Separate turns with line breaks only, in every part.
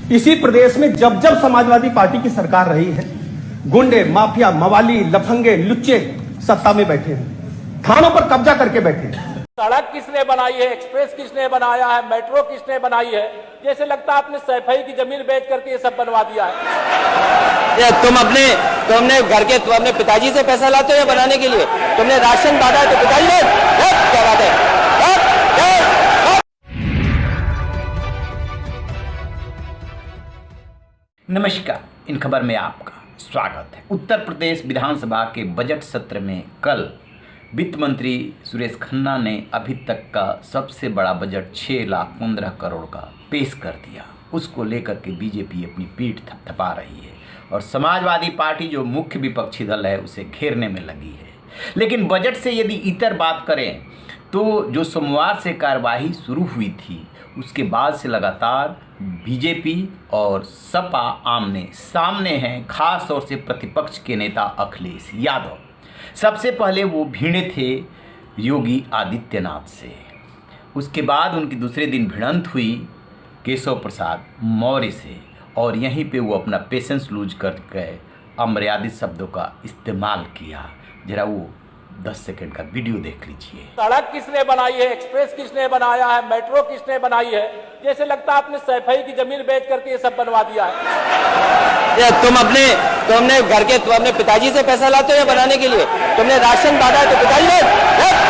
इसी प्रदेश में जब जब समाजवादी पार्टी की सरकार रही है, गुंडे, माफिया, मवाली, लफंगे, लुच्चे सत्ता में बैठे हैं, थानों पर कब्जा करके बैठे हैं।
सड़क किसने बनाई है, एक्सप्रेस किसने बनाया है, मेट्रो किसने बनाई है? जैसे लगता है आपने सैफई की जमीन बेच करके ये सब बनवा दिया है।
तुमने घर के अपने पिताजी से पैसा लाते हो बनाने के लिए? तुमने राशन बांटा है तो पिताजी ने क्या बात है?
नमस्कार, इन खबर में आपका स्वागत है। उत्तर प्रदेश विधानसभा के बजट सत्र में कल वित्त मंत्री सुरेश खन्ना ने अभी तक का सबसे बड़ा बजट 6,15 करोड़ का पेश कर दिया। उसको लेकर के बीजेपी अपनी पीठ थपथपा रही है और समाजवादी पार्टी जो मुख्य विपक्षी दल है उसे घेरने में लगी है। लेकिन बजट से यदि इतर बात करें तो जो सोमवार से कार्यवाही शुरू हुई थी उसके बाद से लगातार बीजेपी और सपा आमने सामने हैं, खास तौर से प्रतिपक्ष के नेता अखिलेश यादव। सबसे पहले वो भिड़े थे योगी आदित्यनाथ से, उसके बाद उनकी दूसरे दिन भिड़ंत हुई केशव प्रसाद मौर्य से और यहीं पे वो अपना पेशेंस लूज कर गए, अमर्यादित शब्दों का इस्तेमाल किया। जरा वो 10 सेकंड का वीडियो देख लीजिए।
सड़क किसने बनाई है, एक्सप्रेस किसने बनाया है, मेट्रो किसने बनाई है? जैसे लगता है आपने सैफई की जमीन बेच करके ये सब बनवा दिया है।
तुमने घर के अपने पिताजी से पैसा लाते हो बनाने के लिए? तुमने राशन बांटा है तो पिताजी ने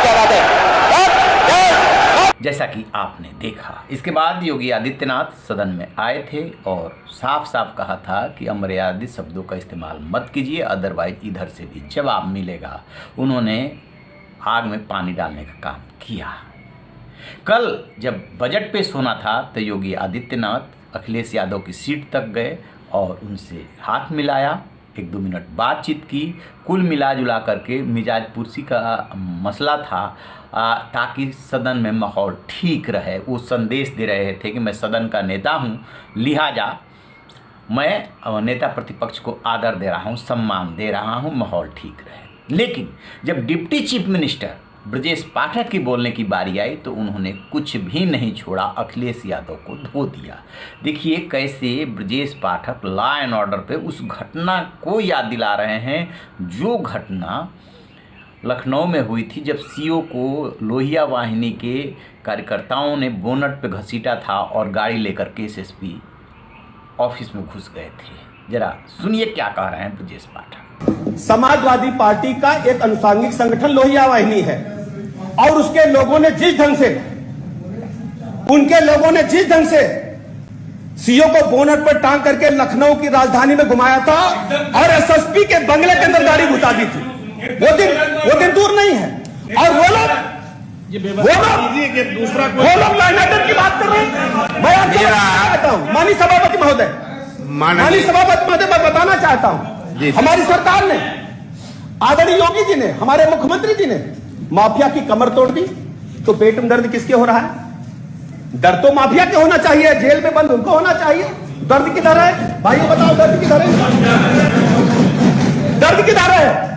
क्या बात है?
जैसा कि आपने देखा, इसके बाद योगी आदित्यनाथ सदन में आए थे और साफ साफ कहा था कि अमर्यादित शब्दों का इस्तेमाल मत कीजिए, अदरवाइज इधर से भी जवाब मिलेगा। उन्होंने आग में पानी डालने का काम किया। कल जब बजट पेश होना था तो योगी आदित्यनाथ अखिलेश यादव की सीट तक गए और उनसे हाथ मिलाया, 1-2 मिनट बातचीत की। कुल मिला जुला करके मिजाज पुरसी का मसला था ताकि सदन में माहौल ठीक रहे। वो संदेश दे रहे थे कि मैं सदन का नेता हूँ, लिहाजा मैं नेता प्रतिपक्ष को आदर दे रहा हूँ, सम्मान दे रहा हूँ, माहौल ठीक रहे। लेकिन जब deputy chief minister Brajesh Pathak की बोलने की बारी आई तो उन्होंने कुछ भी नहीं छोड़ा, अखिलेश यादव को धो दिया। देखिए कैसे Brajesh Pathak law and order पे उस घटना को याद दिला रहे हैं जो घटना लखनऊ में हुई थी जब सीओ को लोहिया वाहिनी के कार्यकर्ताओं ने बोनट पे घसीटा था और गाड़ी लेकर के एसएसपी ऑफिस में घुस गए थे। जरा सुनिए क्या कह रहे हैं ब्रजेश पाठक।
समाजवादी पार्टी का एक अनुसांगिक संगठन लोहिया वाहिनी है और उसके लोगों ने जिस ढंग से सीओ को बोनट पर टांग करके लखनऊ की राजधानी में घुमाया था और एसएसपी के बंगले के अंदर गाड़ी घुसा दी थी, वो दिन दूर नहीं है। और वो लोग लाइन आइटम की बात कर रहे हैं। मैं आपसे चाहता हूं माननीय सभापति महोदय, मैं बताना चाहता हूं, हमारी सरकार ने, आदरणीय योगी जी ने, हमारे मुख्यमंत्री जी ने माफिया की कमर तोड़ दी तो पेट में दर्द किसके हो रहा है? दर्द तो माफिया के होना चाहिए, जेल में बंद उनको होना चाहिए। दर्द किधर है भाइयों, बताओ दर्द किधर है? दर्द किधर है?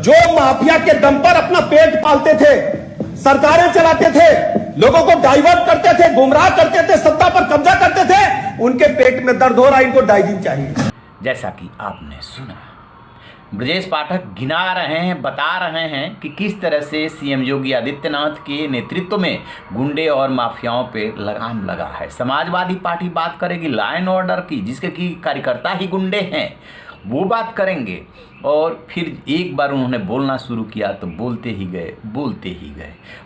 जो माफिया के दम पर अपना पेट पालते थे, सरकारें चलाते थे, लोगों को डाइवर्ट करते थे, गुमराह करते थे, सत्ता पर कब्जा करते थे, उनके पेट में दर्द हो रहा है, इनको डाइजिन चाहिए।
जैसा कि आपने सुना, ब्रजेश पाठक गिना रहे हैं, बता रहे हैं कि किस तरह से सीएम योगी आदित्यनाथ के नेतृत्व में गुंडे और माफियाओं पे लगाम लगा है। समाजवादी पार्टी बात करेगी लॉ एंड ऑर्डर की, जिसके की कार्यकर्ता ही गुंडे हैं, वो बात करेंगे। और फिर एक बार उन्होंने बोलना शुरू किया तो बोलते ही गए।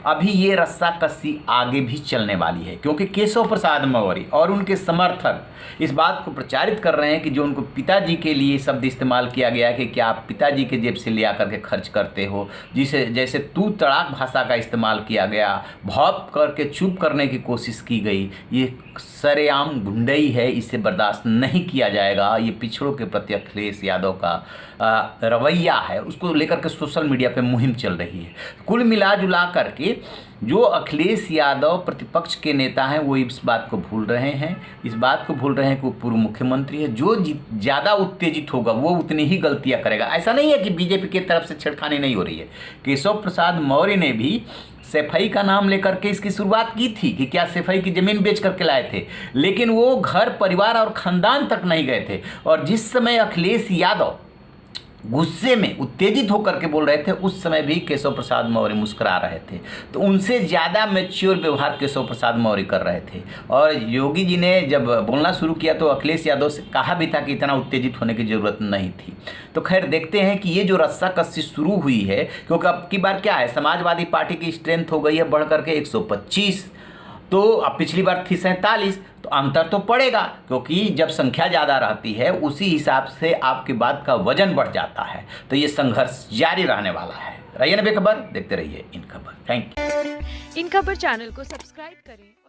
अभी ये रस्साकसी आगे भी चलने वाली है क्योंकि केशव प्रसाद मौर्य और उनके समर्थक इस बात को प्रचारित कर रहे हैं कि जो उनको पिताजी के लिए शब्द इस्तेमाल किया गया कि क्या आप पिताजी के जेब से ले आकर के खर्च करते हो, जिसे जैसे तू तड़ाक भाषा का इस्तेमाल किया गया, भौप करके चुप करने की कोशिश की गई, ये सरेआम गुंडई है, इसे बर्दाश्त नहीं किया जाएगा। ये पिछड़ों के प्रति अखिलेश यादव का रवैया है, उसको लेकर के सोशल मीडिया पे मुहिम चल रही है। कुल मिला जुला करके जो अखिलेश यादव प्रतिपक्ष के नेता हैं वो इस बात को भूल रहे हैं, इस बात को भूल रहे हैं कि वो पूर्व मुख्यमंत्री है। जो ज़्यादा उत्तेजित होगा वो उतनी ही गलतियां करेगा। ऐसा नहीं है कि बीजेपी की तरफ से छेड़खानी नहीं हो रही है। केशव प्रसाद मौर्य ने भी सैफई का नाम लेकर के इसकी शुरुआत की थी कि क्या सैफई की ज़मीन बेच करके लाए थे, लेकिन वो घर परिवार और ख़ानदान तक नहीं गए थे। और जिस समय अखिलेश यादव गुस्से में उत्तेजित होकर के बोल रहे थे उस समय भी केशव प्रसाद मौर्य मुस्कुरा रहे थे। तो उनसे ज़्यादा मैच्योर व्यवहार केशव प्रसाद मौर्य कर रहे थे। और योगी जी ने जब बोलना शुरू किया तो अखिलेश यादव से कहा भी था कि इतना उत्तेजित होने की ज़रूरत नहीं थी। तो खैर देखते हैं कि ये जो रस्साकसी शुरू हुई है, क्योंकि अब की बार क्या है, समाजवादी पार्टी की स्ट्रेंथ हो गई है बढ़ करके 125, तो अब पिछली बार थी 47, तो अंतर तो पड़ेगा, क्योंकि जब संख्या ज़्यादा रहती है उसी हिसाब से आपके बात का वजन बढ़ जाता है। तो ये संघर्ष जारी रहने वाला है। रहिए ना बेखबर, देखते रहिए इन खबर। Thank you.
इन खबर चैनल को सब्सक्राइब करें।